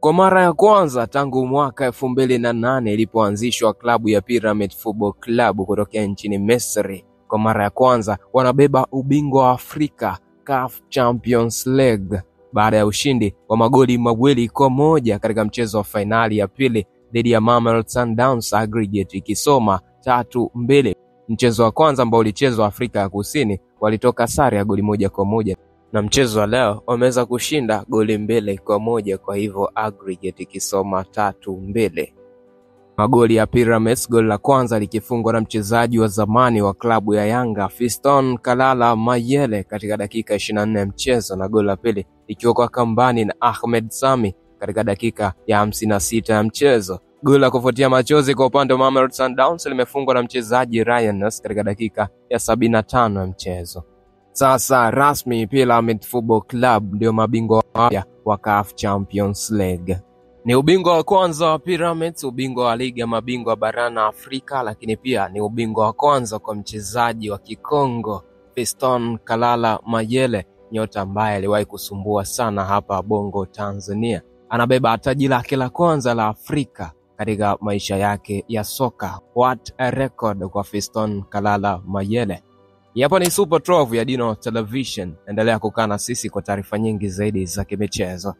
Kwa mara ya kwanza tangu mwaka 2008 ilipoanzishwa klabu ya Pyramid Football Club kutokea nchini Misri, kwa mara ya kwanza wanabeba ubingwa wa Afrika CAF Champions League baada ya ushindi wa magoli 2-1 katika mchezo wa fainali ya pili dhidi ya Mamelodi Sundowns, aggregate ikisoma 3-2. Mchezo wa kwanza ambao ulichezwa Afrika ya Kusini walitoka sare ya goli 1-1, na mchezo wa leo wameweza kushinda goli 2-1, kwa hivyo aggregate ikisoma 3-2. Magoli ya Pyramids, goli la kwanza likifungwa na mchezaji wa zamani wa klabu ya Yanga Fiston Kalala Mayele katika dakika 24 ya mchezo, na goli la pili likiwa kambani na Ahmed Sami katika dakika ya 56 ya mchezo. Goli la kufuatia machozi kwa upande wa Mamelodi Sundowns limefungwa na mchezaji Ryan Ness katika dakika ya 75 ya mchezo. Sasa rasmi Pyramid Football Club ndio mabingwa wapya wa CAF Champions League. Ni ubingwa wa kwanza wa Pyramids, ubingwa wa ligi ya mabingwa barani Afrika, lakini pia ni ubingwa wa kwanza kwa mchezaji wa Kikongo Fiston Kalala Mayele, nyota ambaye aliwahi kusumbua sana hapa Bongo Tanzania. Anabeba taji lake la kwanza la Afrika katika maisha yake ya soka. What a record kwa Fiston Kalala Mayele. Hapa ni Super 12 ya Dino Television. Endelea kukaa na sisi kwa taarifa nyingi zaidi za kimichezo.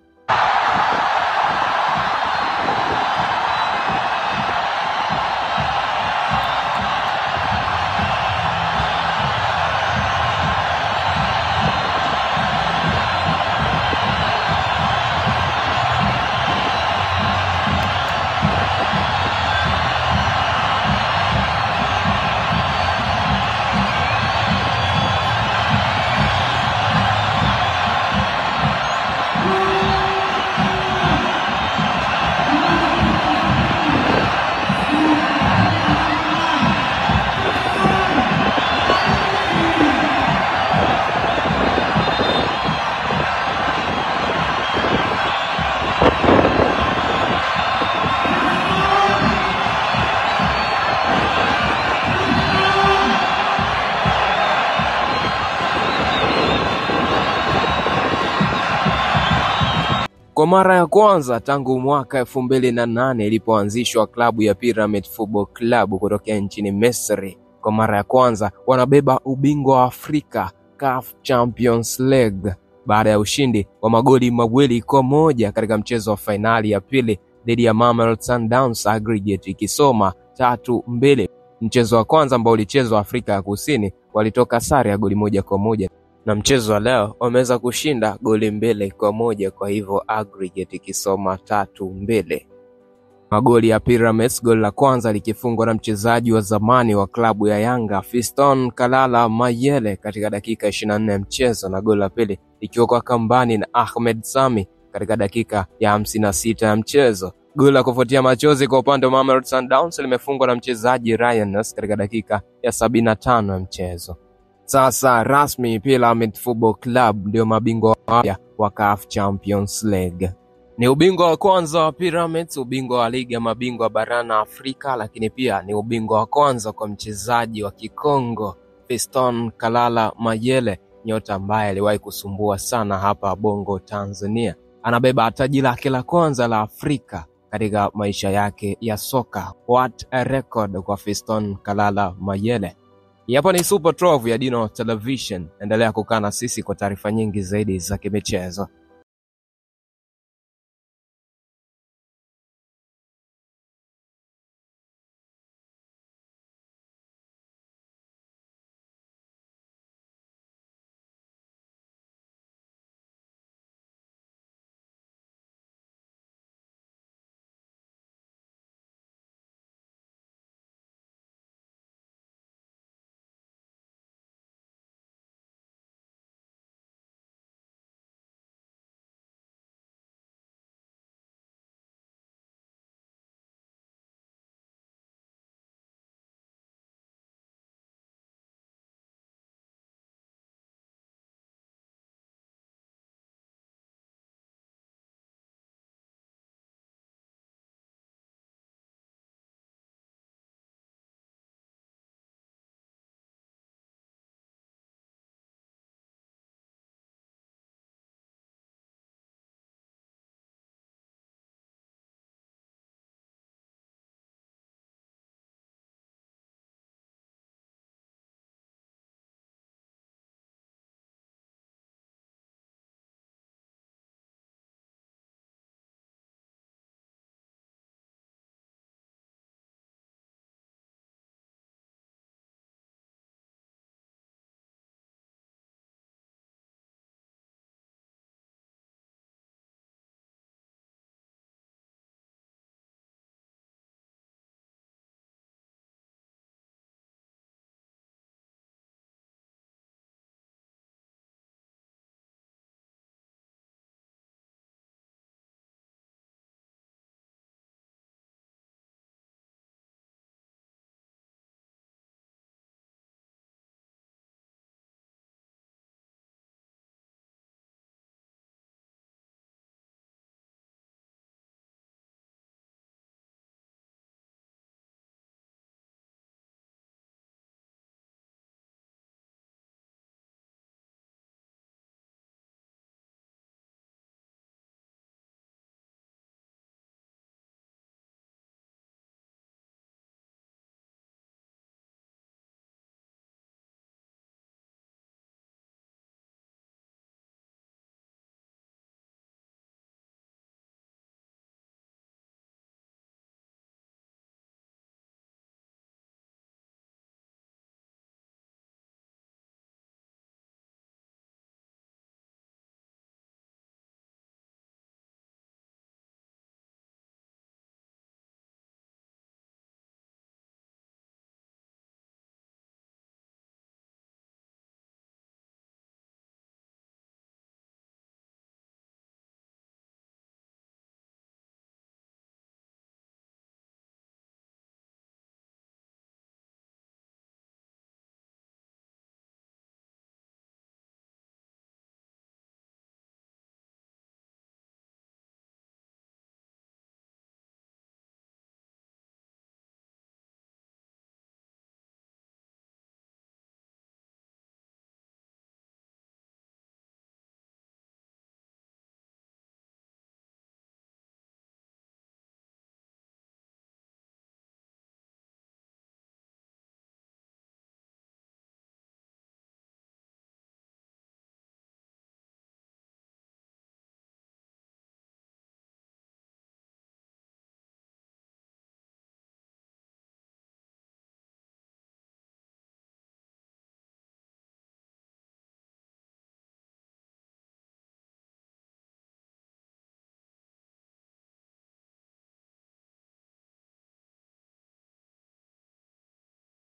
Kwa mara ya kwanza tangu mwaka 2008 ilipoanzishwa klabu ya Pyramid Football Club kutokea nchini Misri, kwa mara ya kwanza wanabeba ubingwa wa Afrika CAF Champions League baada ya ushindi wa magoli 2-1 katika mchezo wa fainali ya pili dhidi ya Mamelodi Sundowns, aggregate ikisoma 3-2. Mchezo wa kwanza ambao ulichezwa Afrika ya Kusini walitoka sare ya goli 1-1, na mchezo wa leo wameweza kushinda goli 2-1, kwa hivyo aggregate ikisoma 3-2. Magoli ya Pyramids, goli la kwanza likifungwa na mchezaji wa zamani wa klabu ya Yanga Fiston Kalala Mayele katika dakika 24 ya mchezo, na goli la pili likiwa kambani na Ahmed Sami katika dakika ya 56 ya mchezo. Goli la kufuatia machozi kwa upande wa Mamelodi Sundowns limefungwa na mchezaji Ryan Ness katika dakika ya 75 ya mchezo. Sasa rasmi Pyramid Football Club ndio mabingwa wapya wa CAF Champions League. Ni ubingwa wa kwanza wa Pyramids, ubingwa wa ligi ya mabingwa barani Afrika, lakini pia ni ubingwa wa kwanza kwa mchezaji wa Kikongo Fiston Kalala Mayele, nyota ambaye aliwahi kusumbua sana hapa Bongo Tanzania. Anabeba taji lake la kwanza la Afrika katika maisha yake ya soka. What a record kwa Fiston Kalala Mayele. Hapa ni Super 12 ya Dino Television. Endelea kukaa na sisi kwa taarifa nyingi zaidi za kimichezo.